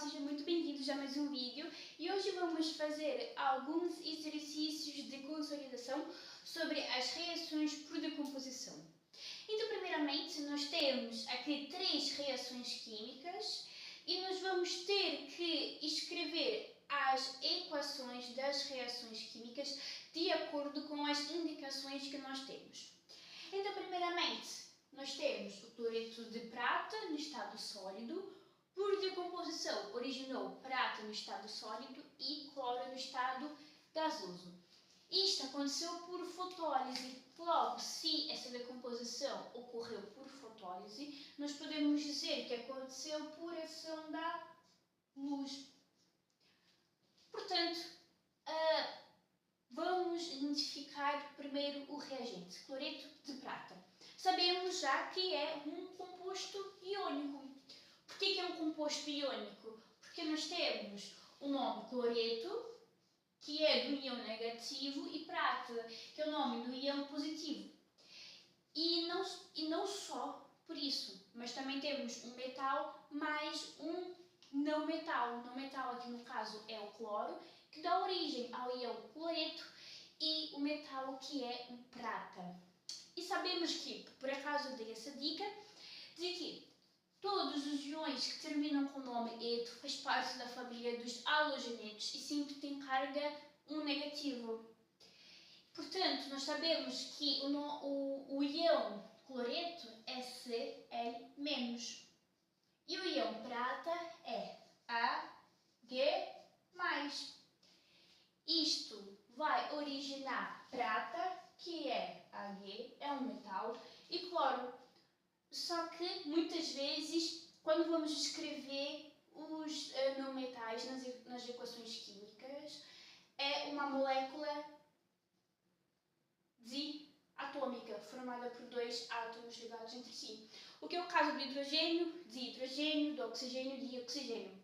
sejam muito bem-vindos a mais um vídeo e hoje vamos fazer alguns exercícios de consolidação sobre as reações por decomposição. Então, primeiramente, nós temos aqui 3 reações químicas e nós vamos ter que escrever as equações das reações químicas de acordo com as indicações que nós temos. Então, primeiramente, nós temos o cloreto de prata no estado sólido, por decomposição originou prata no estado sólido e cloro no estado gasoso. Isto aconteceu por fotólise. Logo, se essa decomposição ocorreu por fotólise, nós podemos dizer que aconteceu por ação da luz. Portanto, vamos identificar primeiro o reagente, cloreto de prata. Sabemos já que é um composto iônico. Por que é um composto iônico? Porque nós temos o nome cloreto, que é do íon negativo, e prata, que é o nome do íon positivo. E não só por isso, mas também temos um metal mais um não metal. Não metal aqui no caso é o cloro, que dá origem ao íon cloreto, e o metal que é o prata. E sabemos que, por acaso eu dei essa dica, de que todos os íons que terminam com o nome eto faz parte da família dos halogenetos e sempre tem carga 1 negativo. Portanto, nós sabemos que o íon cloreto é Cl-. E o íon prata é Ag+. Isto vai originar prata, que é Ag, é um metal, e cloro. Só que muitas vezes, quando vamos escrever os não metais nas equações químicas, é uma molécula diatômica, formada por 2 átomos ligados entre si. O que é o caso do hidrogênio, de hidrogênio, do oxigênio, de oxigênio.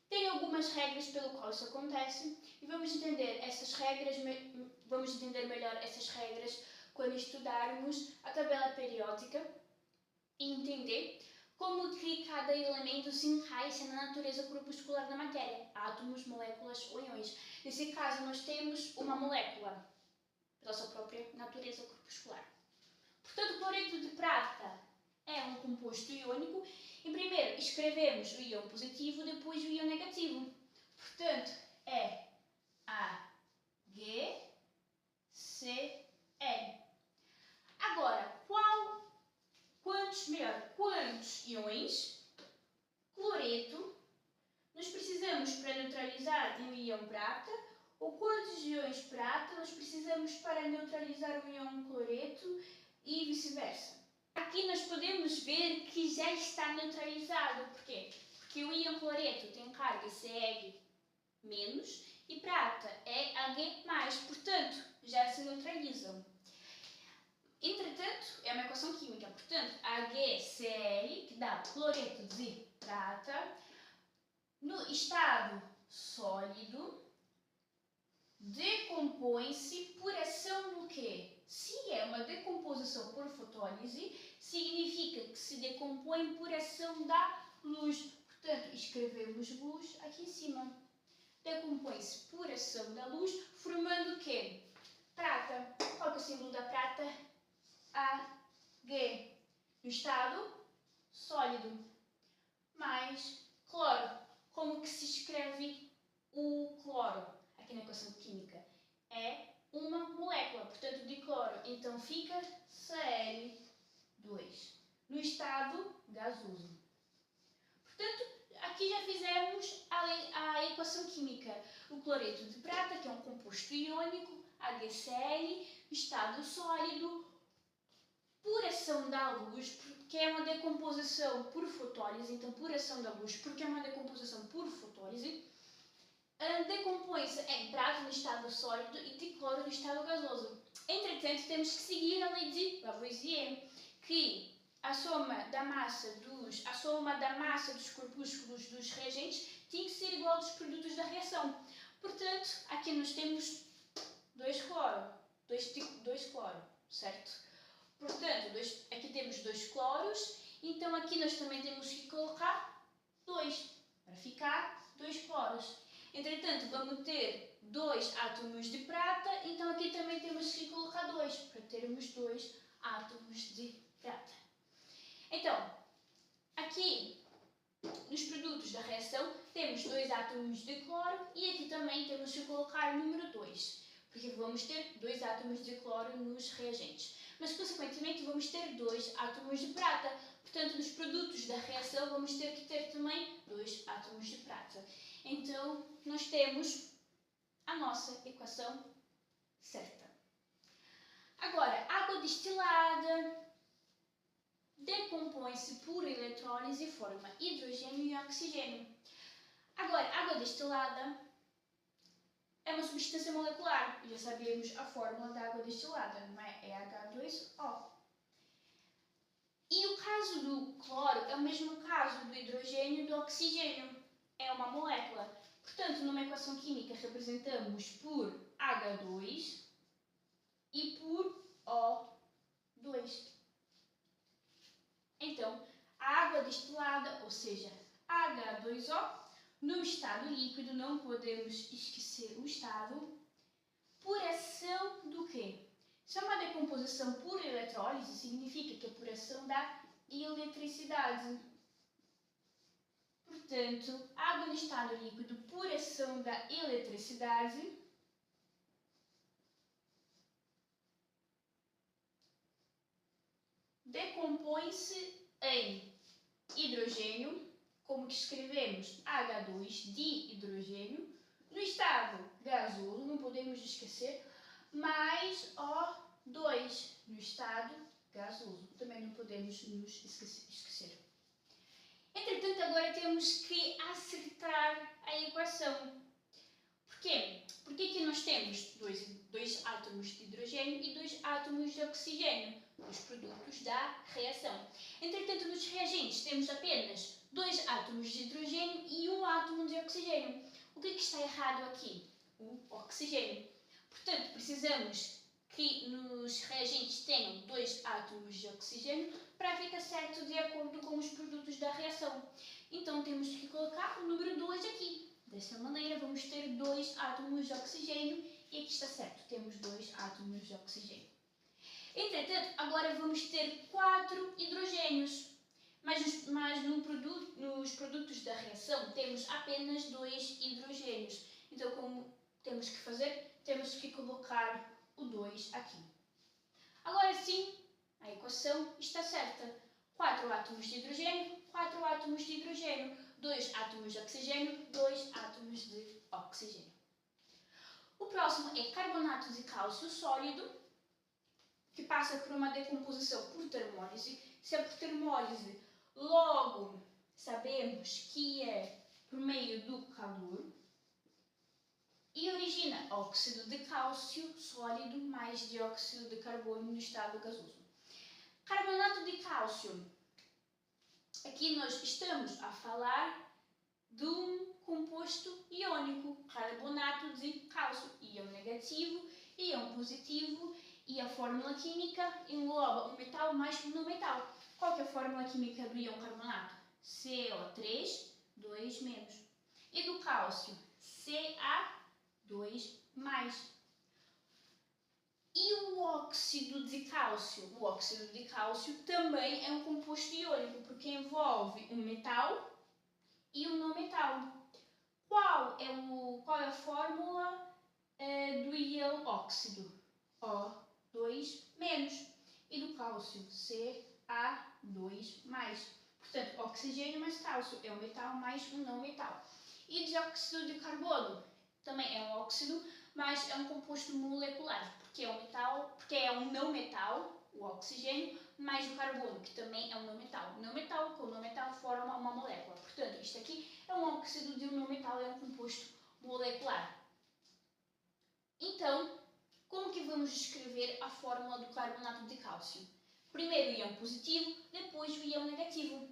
Tem algumas regras pelo qual isso acontece e vamos entender melhor essas regras quando estudarmos a tabela periódica e entender como que cada elemento se encaixa na natureza corpuscular da matéria, átomos, moléculas ou íons. Nesse caso, nós temos uma molécula pela sua própria natureza corpuscular. Portanto, o cloreto de prata é um composto iônico e primeiro escrevemos o íon positivo, depois o íon negativo. Portanto, é AgCl. Agora, quantos íons cloreto nós precisamos para neutralizar um íon prata, ou quantos íons prata nós precisamos para neutralizar o íon cloreto e vice-versa. Aqui nós podemos ver que já está neutralizado. Por quê? Porque o íon cloreto tem carga Cl- e prata é Ag+, portanto, já se neutralizam. Entretanto, é uma equação química, portanto, AgCl, que dá cloreto de prata, no estado sólido, decompõe-se por ação do quê? Se é uma decomposição por fotólise, significa que se decompõe por ação da luz. Portanto, escrevemos luz aqui em cima. Decompõe-se por ação da luz, formando o quê? Prata. Qual é o símbolo da prata? Ag. No estado sólido. Mais cloro. Como que se escreve o cloro? Aqui na equação química. É uma molécula, portanto, de cloro. Então fica Cl2. No estado gasoso. Portanto, aqui já fizemos a equação química. O cloreto de prata, que é um composto iônico, HCl, estado sólido, por ação da luz, porque é uma decomposição por fotólise, então por ação da luz, porque é uma decomposição por fotólise, decompõe-se em prata no estado sólido e de cloro no estado gasoso. Entretanto, temos que seguir a lei de Lavoisier, que a soma da massa dos corpúsculos dos reagentes tem que ser igual aos produtos da reação. Portanto, aqui nós temos 2 cloro, certo? Portanto, aqui temos 2 cloros, então aqui nós também temos que colocar 2 para ficar 2 cloros. Entretanto, vamos ter 2 átomos de prata, então aqui também temos que colocar 2, para termos 2 átomos de prata. Então, aqui nos produtos da reação temos 2 átomos de cloro e aqui também temos que colocar o número 2, porque vamos ter 2 átomos de cloro nos reagentes. Mas, consequentemente, vamos ter 2 átomos de prata. Portanto, nos produtos da reação vamos ter que ter também 2 átomos de prata. Então, nós temos a nossa equação certa. Agora, água destilada decompõe-se por eletrólise e forma hidrogênio e oxigênio. Agora, água destilada é uma substância molecular. Já sabemos a fórmula da água destilada, não é? É H2O. E o caso do cloro é o mesmo caso do hidrogênio e do oxigênio. É uma molécula. Portanto, numa equação química representamos por H2 e por O2. Então, a água destilada, ou seja, H2O, no estado líquido, não podemos esquecer o estado, por ação do quê? Se é uma decomposição por eletrólise, significa que é por ação da eletricidade. Portanto, água no estado líquido por ação da eletricidade decompõe-se em hidrogênio, como que escrevemos H2 de hidrogênio, no estado gasoso, não podemos esquecer, mais O2 no estado gasoso, também não podemos nos esquecer. Entretanto, agora temos que acertar a equação. Porquê? Porque aqui nós temos dois átomos de hidrogênio e 2 átomos de oxigênio nos produtos da reação. Entretanto, nos reagentes temos apenas 2 átomos de hidrogênio e 1 átomo de oxigênio. O que está errado aqui? O oxigênio. Portanto, precisamos que nos reagentes tenham 2 átomos de oxigênio para ficar certo de acordo com os produtos da reação. Então, temos que colocar o número 2 aqui. Desta maneira, vamos ter 2 átomos de oxigênio e aqui está certo, temos 2 átomos de oxigênio. Entretanto, agora vamos ter 4 hidrogênios, mas nos produtos da reação temos apenas 2 hidrogênios. Então, como temos que fazer? Temos que colocar o 2 aqui. Agora sim, a equação está certa. 4 átomos de hidrogênio, 4 átomos de hidrogênio, 2 átomos de oxigênio, 2 átomos de oxigênio. O próximo é carbonato de cálcio sólido, que passa por uma decomposição por termólise. Se é por termólise, logo sabemos que é por meio do calor. E origina óxido de cálcio sólido mais dióxido de carbono no estado gasoso. Carbonato de cálcio. Aqui nós estamos a falar de um composto iônico, carbonato de cálcio, íon negativo, íon positivo, e a fórmula química engloba um metal mais um não metal. Qual que é a fórmula química do íon carbonato? CO3, 2-. E do cálcio? Ca2+. E o óxido de cálcio? O óxido de cálcio também é um composto iônico, porque envolve um metal e um não metal. Qual é a fórmula do íon óxido? O2-. E do cálcio? Ca2+. Portanto, oxigênio mais cálcio é um metal mais um não metal. E dióxido de carbono? Também é um óxido, mas é um composto molecular, porque é um não metal, o oxigênio, mais o carbono, que também é um não metal. Não metal com não metal forma uma molécula. Portanto, isto aqui é um óxido de um não metal, é um composto molecular. Então, como que vamos escrever a fórmula do carbonato de cálcio? Primeiro o íon positivo, depois o íon negativo.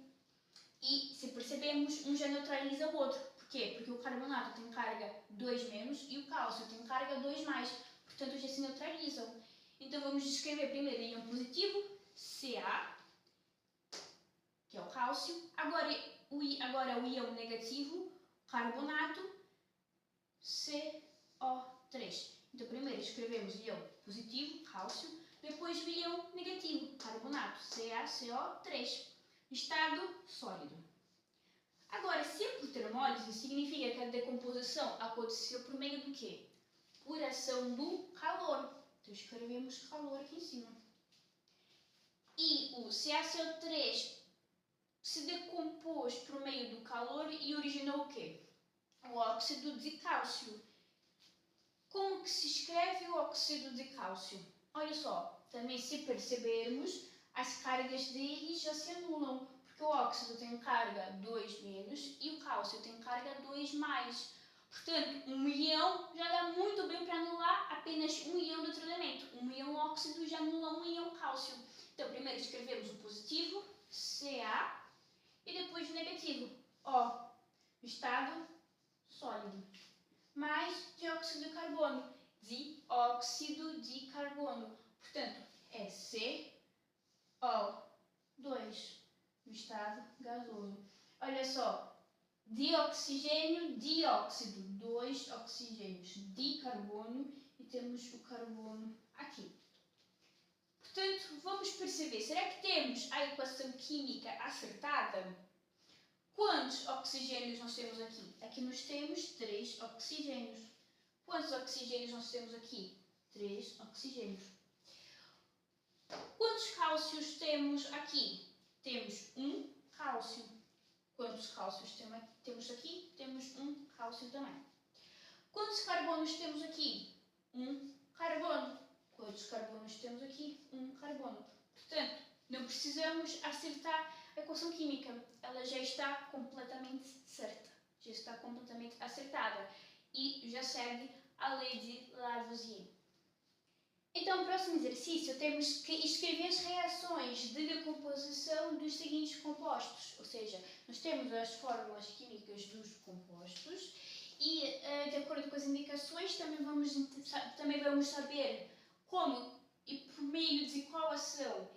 E, se percebemos, um já neutraliza o outro. Por quê? Porque o carbonato tem carga 2- e o cálcio tem carga 2+. Portanto, já se neutralizam. Então, vamos escrever primeiro o íon positivo, Ca, que é o cálcio. Agora o íon negativo, carbonato, CO3. Então, primeiro escrevemos ião positivo, cálcio, depois o ião negativo, carbonato, CaCO3, estado sólido. Agora, se é por termólise, significa que a decomposição aconteceu por meio do quê? Por ação do calor. Então, escrevemos calor aqui em cima. E o CaCO3 se decompôs por meio do calor e originou o quê? O óxido de cálcio. Como que se escreve o óxido de cálcio? Olha só, também se percebermos, as cargas dele já se anulam, porque o óxido tem carga 2 menos e o cálcio tem carga 2 mais. Portanto, um íon já dá muito bem para anular apenas um íon de outro elemento. Um íon óxido já anula um íon cálcio. Então, primeiro escrevemos o positivo, Ca, e depois o negativo, O, estado sólido. Mais dióxido de carbono, dióxido de carbono. Portanto, é CO2, no estado gasoso. Olha só, dioxigênio, dióxido, 2 oxigênios, dicarbono, e temos o carbono aqui. Portanto, vamos perceber, será que temos a equação química acertada? Quantos oxigênios nós temos aqui? Aqui nós temos 3 oxigênios. Quantos oxigênios nós temos aqui? 3 oxigênios. Quantos cálcios temos aqui? Temos 1 cálcio. Quantos cálcios temos aqui? Temos 1 cálcio também. Quantos carbonos temos aqui? 1 carbono. Quantos carbonos temos aqui? 1 carbono. Portanto, não precisamos acertar a equação química. Ela já está completamente certa. Já está completamente acertada. E já segue a lei de Lavoisier. Então, no próximo exercício, temos que escrever as reações de decomposição dos seguintes compostos. Ou seja, nós temos as fórmulas químicas dos compostos e, de acordo com as indicações, também vamos saber como e por meio de qual ação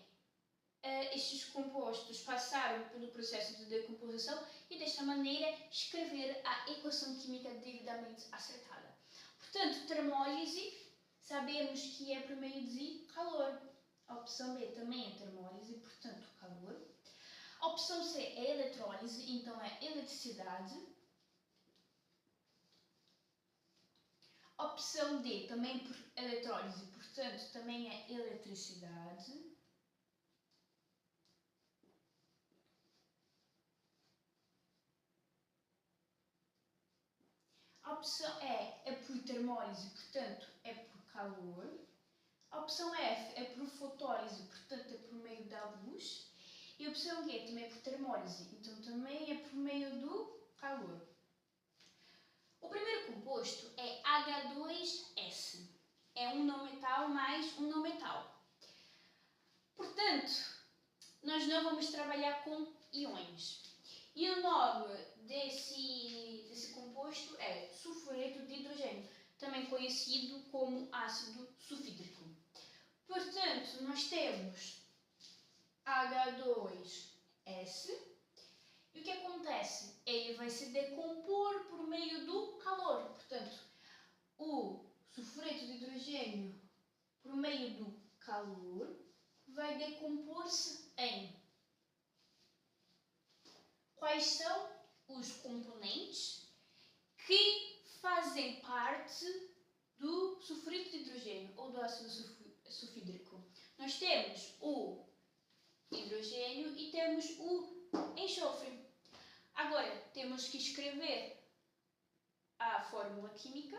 estes compostos passaram pelo processo de decomposição e, desta maneira, escrever a equação química devidamente acertada. Portanto, termólise, sabemos que é por meio de calor. A opção B também é termólise, portanto, calor. A opção C é eletrólise, então é eletricidade. A opção D também por eletrólise, portanto, também é eletricidade. A opção E é por termólise, portanto, é por calor. A opção F é por fotólise, portanto, é por meio da luz. E a opção G também é por termólise, então também é por meio do calor. O primeiro composto é H2S. É um não metal mais um não metal. Portanto, nós não vamos trabalhar com íons. E o nome desse composto é sulfureto de hidrogênio, também conhecido como ácido sulfídrico. Portanto, nós temos H2S e o que acontece? Ele vai se decompor por meio do calor. Portanto, o sulfureto de hidrogênio, por meio do calor, vai decompor-se em... Quais são os componentes que fazem parte do sulfureto de hidrogênio ou do ácido sulfídrico? Nós temos o hidrogênio e temos o enxofre. Agora, temos que escrever a fórmula química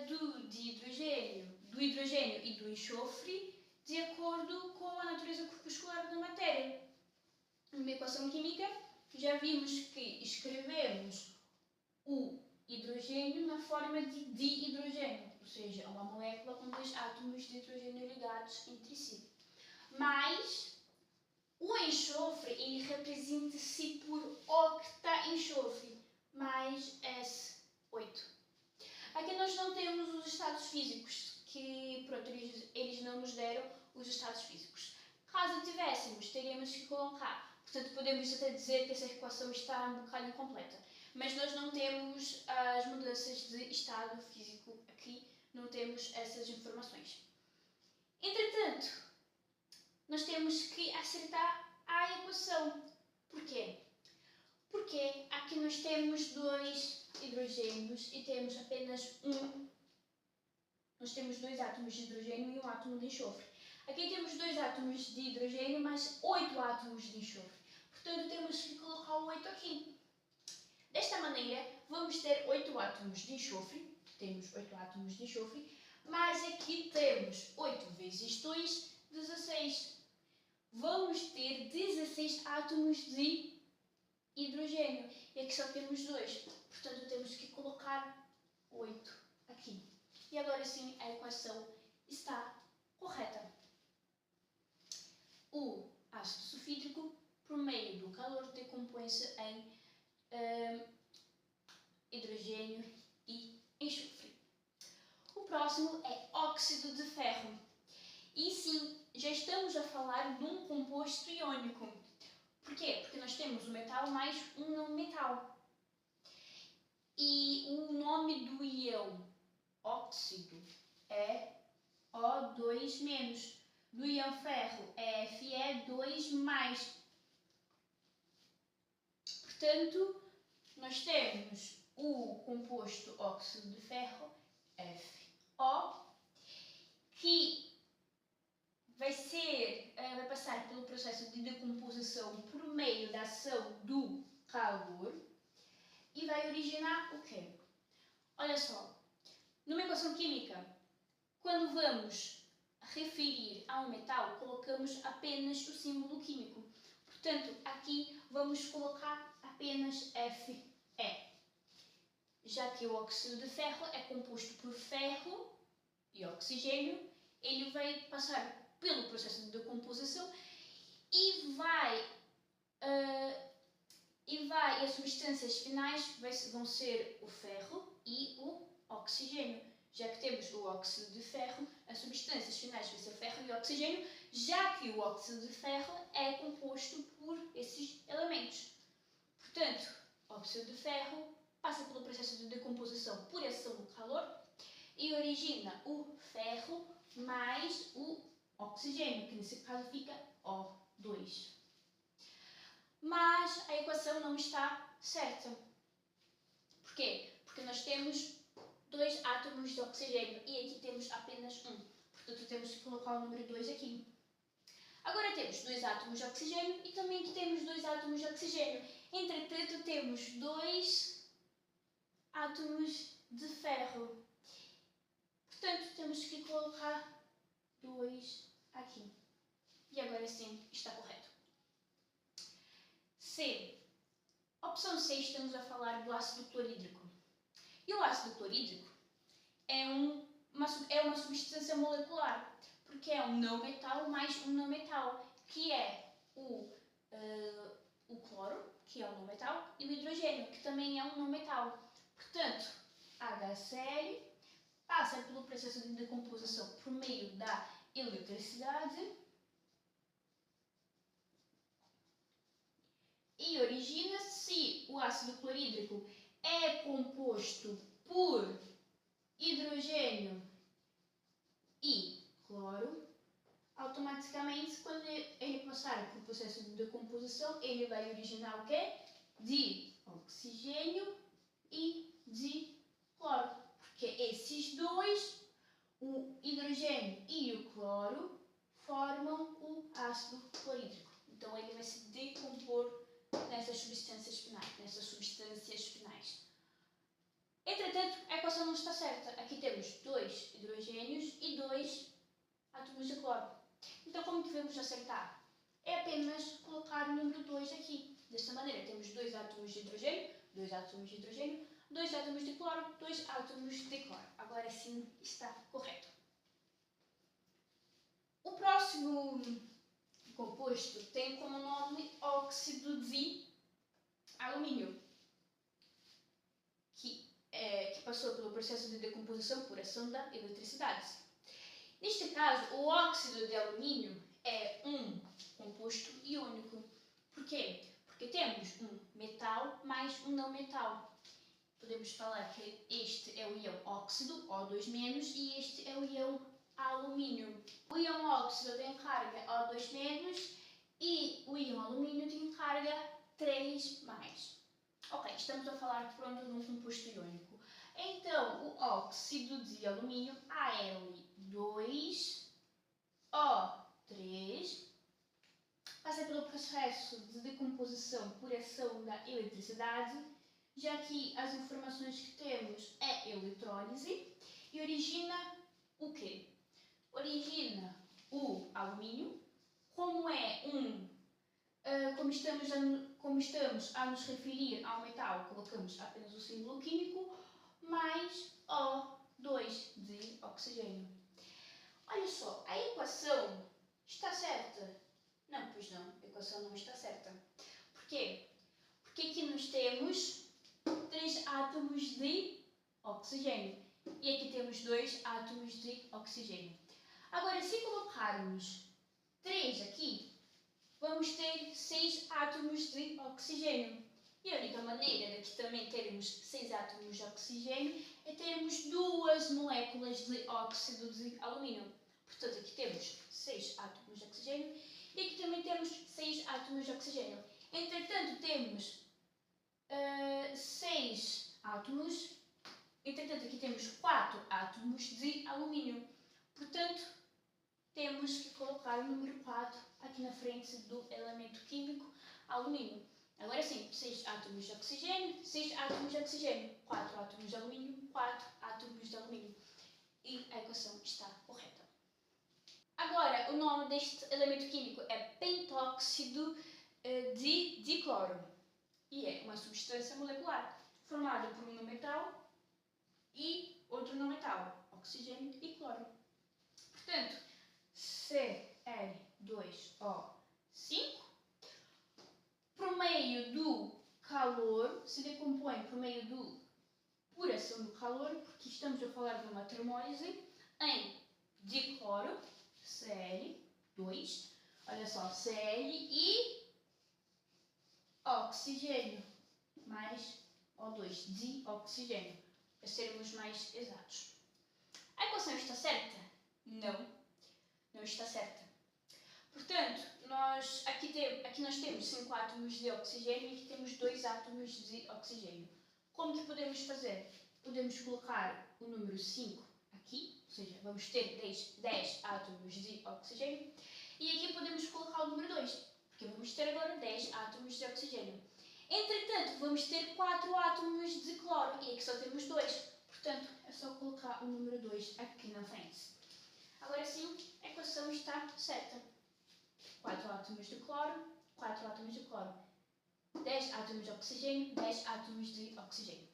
do hidrogênio e do enxofre de acordo com a natureza corpuscular da matéria. Numa equação química, já vimos que escrevemos o hidrogênio na forma de dihidrogênio, ou seja, é uma molécula com 2 átomos de hidrogênio ligados entre si. Mas o enxofre, ele representa-se por octaenxofre, mais S8. Aqui nós não temos os estados físicos, que pronto, eles não nos deram os estados físicos. Caso tivéssemos, teríamos que colocar Portanto, podemos até dizer que essa equação está um bocado incompleta. Mas nós não temos as mudanças de estado físico aqui, não temos essas informações. Entretanto, nós temos que acertar a equação. Porquê? Porque aqui nós temos 2 hidrogênios e temos apenas nós temos 2 átomos de hidrogênio e 1 átomo de enxofre. Aqui temos 2 átomos de hidrogênio mais 8 átomos de enxofre. Portanto, temos que colocar o 8 aqui. Desta maneira, vamos ter 8 átomos de enxofre. Temos 8 átomos de enxofre. Mas aqui temos 8 vezes 2, 16. Vamos ter 16 átomos de hidrogênio. E aqui só temos 2. Portanto, temos que colocar 8 aqui. E agora sim, a equação está correta. O ácido sulfídrico, por meio do calor, decompõe-se em hidrogênio e enxofre. O próximo é óxido de ferro. E sim, já estamos a falar de um composto iônico. Por quê? Porque nós temos um metal mais um não metal. E o nome do íon óxido é O2-. Do íon ferro é Fe2+. Portanto, nós temos o composto óxido de ferro, FO, que vai passar pelo processo de decomposição por meio da ação do calor e vai originar o quê? Olha só, numa equação química, quando vamos referir a um metal, colocamos apenas o símbolo químico. Portanto, aqui vamos colocar apenas Fe. Já que o óxido de ferro é composto por ferro e oxigênio, ele vai passar pelo processo de decomposição e as substâncias finais vão ser o ferro e o oxigênio. Já que temos o óxido de ferro, as substâncias finais vão ser ferro e oxigênio, já que o óxido de ferro é composto por esses elementos. Portanto, o óxido de ferro passa pelo processo de decomposição por ação do calor e origina o ferro mais o oxigênio, que nesse caso fica O2. Mas a equação não está certa. Por quê? Porque nós temos 2 átomos de oxigênio e aqui temos apenas 1. Portanto, temos que colocar o número 2 aqui. Agora temos 2 átomos de oxigênio e também aqui temos 2 átomos de oxigênio. Entretanto, temos 2 átomos de ferro. Portanto, temos que colocar 2 aqui. E agora sim, está correto. C. Opção C, estamos a falar do ácido clorídrico. E o ácido clorídrico é uma substância molecular, porque é um não metal mais um não metal, que é o cloro, que é um não metal, e o hidrogênio, que também é um não metal. Portanto, HCl passa pelo processo de decomposição por meio da eletricidade e origina-se o ácido clorídrico é composto por hidrogênio e cloro. Automaticamente, quando ele passar por processo de decomposição, ele vai originar o quê? De oxigênio e de cloro. Porque esses dois, o hidrogênio e o cloro, formam o ácido clorídrico. Então, ele vai se decompor nessas substâncias finais. Entretanto, a equação não está certa. Aqui temos 2 hidrogênios e 2 átomos de cloro. Então, como devemos acertar? É apenas colocar o número 2 aqui. Desta maneira, temos 2 átomos de hidrogênio, 2 átomos de hidrogênio, 2 átomos de cloro, 2 átomos de cloro. Agora sim está correto. O próximo composto tem como nome óxido de alumínio, que passou pelo processo de decomposição por ação da eletricidade. Neste caso, o óxido de alumínio é um composto iônico, Porquê? Porque temos um metal mais um não metal. Podemos falar que este é o íon óxido, O2-, e este é o íon alumínio. O íon óxido tem carga O2- e o íon alumínio tem carga 3+. Ok, estamos a falar, pronto, de um composto iônico. Então, o óxido de alumínio, Al2O3, passa pelo processo de decomposição por ação da eletricidade. Já aqui as informações que temos é eletrólise e origina o quê? Origina o alumínio, como estamos a nos referir ao metal, colocamos apenas o símbolo químico, mais O2 de oxigênio. Olha só, a equação está certa? Não, pois não, a equação não está certa. Porquê? Porque aqui nós temos 3 átomos de oxigênio e aqui temos 2 átomos de oxigênio. Agora, se colocarmos 3 aqui, vamos ter 6 átomos de oxigênio. E a única maneira de aqui também termos 6 átomos de oxigênio é termos 2 moléculas de óxido de alumínio. Portanto, aqui temos 6 átomos de oxigênio e aqui também temos 6 átomos de oxigênio. Entretanto, temos 6 átomos. Entretanto, aqui temos 4 átomos de alumínio. Portanto, temos que colocar o número 4 aqui na frente do elemento químico alumínio. Agora sim, 6 átomos de oxigênio, 6 átomos de oxigênio, 4 átomos de alumínio, 4 átomos de alumínio. E a equação está correta. Agora, o nome deste elemento químico é pentóxido de dicloro. E é uma substância molecular formada por um não metal e outro não metal, oxigênio e cloro. Portanto, Cl2O5, por meio do calor, se decompõe por meio por ação do calor, porque estamos a falar de uma termólise, em dicloro, Cl2, olha só, Cl e oxigênio, mais O2, dioxigênio, para sermos mais exatos. A equação está certa? Não, não está certa. Portanto, aqui nós temos 5 átomos de oxigênio e aqui temos 2 átomos de oxigênio. Como que podemos fazer? Podemos colocar o número 5 aqui, ou seja, vamos ter 10 átomos de oxigênio, e aqui podemos colocar o número 2, porque vamos ter agora 10 átomos de oxigênio. Entretanto, vamos ter 4 átomos de cloro, e aqui só temos 2, portanto, é só colocar o número 2 aqui na frente. Agora sim, a equação está certa. 4 átomos de cloro, 4 átomos de cloro. 10 átomos de oxigênio, 10 átomos de oxigênio.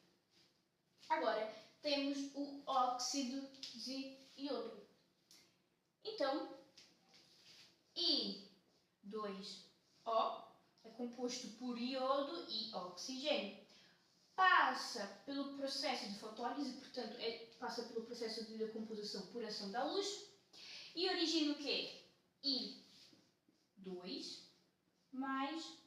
Agora, temos o óxido de iodo. Então, I2O é composto por iodo e oxigênio. Passa pelo processo de fotólise, portanto, passa pelo processo de decomposição por ação da luz. E origina o quê? I2 mais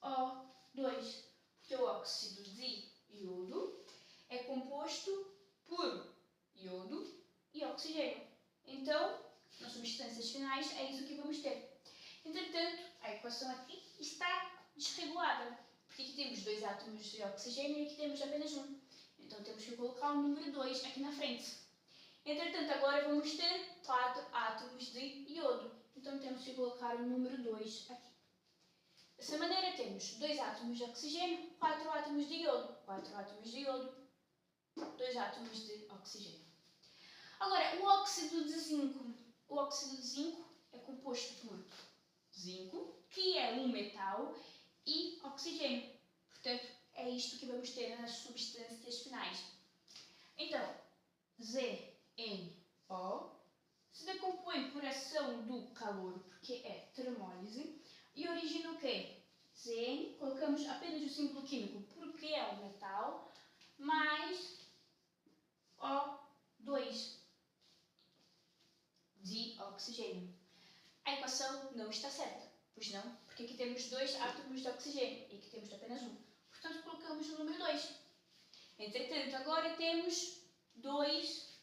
O2, porque o óxido de iodo é composto por iodo e oxigênio. Então, nas substâncias finais, é isso que vamos ter. Entretanto, a equação aqui está desregulada, porque aqui temos 2 átomos de oxigênio e aqui temos apenas 1. Então, temos que colocar o número 2 aqui na frente. Entretanto, agora vamos ter 4 átomos de iodo. Então, temos que colocar o número 2 aqui. Dessa maneira, temos 2 átomos de oxigênio, 4 átomos de iodo, 4 átomos de iodo, 2 átomos de oxigênio. Agora, o óxido de zinco. O óxido de zinco é composto por zinco, que é um metal, e oxigênio. Portanto, é isto que vamos ter nas substâncias finais. Então, ZnO se decompõe por ação do calor, porque é termólise, e origina o quê? Zn, colocamos apenas o símbolo químico, porque é um metal, mais O2 de oxigênio. A equação não está certa. Pois não, porque aqui temos 2 átomos de oxigênio e aqui temos apenas 1. Portanto, colocamos o número 2. Entretanto, agora temos 2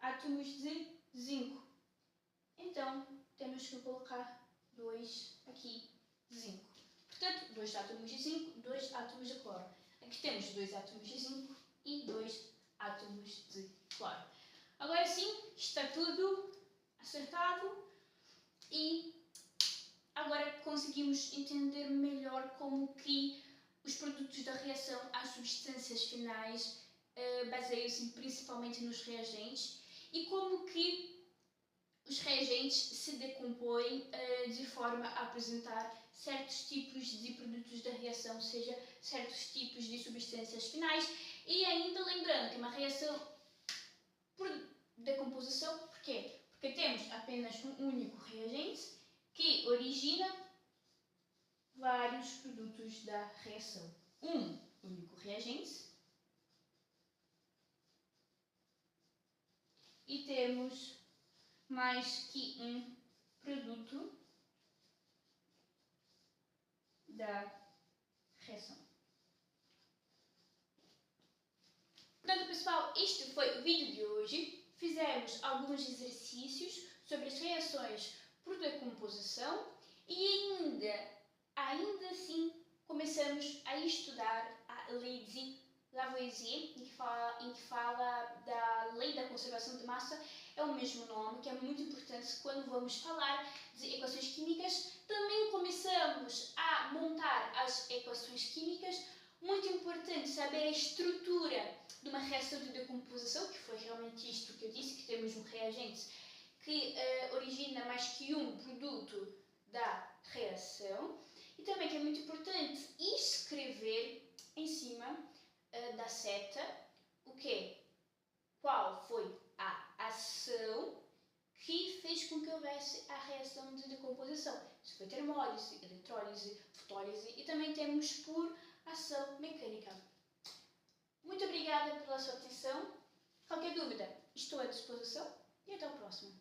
átomos de zinco. Então, temos que colocar 2 aqui de zinco. Portanto, 2 átomos de zinco, 2 átomos de cloro. Aqui temos 2 átomos de zinco e 2 átomos de cloro. Agora sim, está tudo acertado e agora conseguimos entender melhor como que os produtos da reação às substâncias finais baseiam-se principalmente nos reagentes e como que os reagentes se decompõem de forma a apresentar certos tipos de produtos da reação, ou seja, certos tipos de substâncias finais. E ainda lembrando que uma reação por decomposição, porquê? Porque temos apenas um único reagente que origina vários produtos da reação. Um único reagente. E temos mais que um produto da reação. Portanto, pessoal, este foi o vídeo de hoje. Fizemos alguns exercícios sobre as reações por decomposição e ainda assim começamos a estudar a lei de Lavoisier, em que fala da lei da conservação de massa. É o mesmo nome, que é muito importante quando vamos falar de equações químicas. Também começamos a montar as equações químicas. Muito importante saber a estrutura de uma reação de decomposição, que foi realmente isto que eu disse, que temos um reagente que origina mais que um produto da reação. E também que é muito importante escrever em cima da seta o quê? Qual foi a ação que fez com que houvesse a reação de decomposição. Se foi termólise, eletrólise, fotólise e também temos por ação mecânica. Muito obrigada pela sua atenção. Qualquer dúvida, estou à disposição e até o próximo.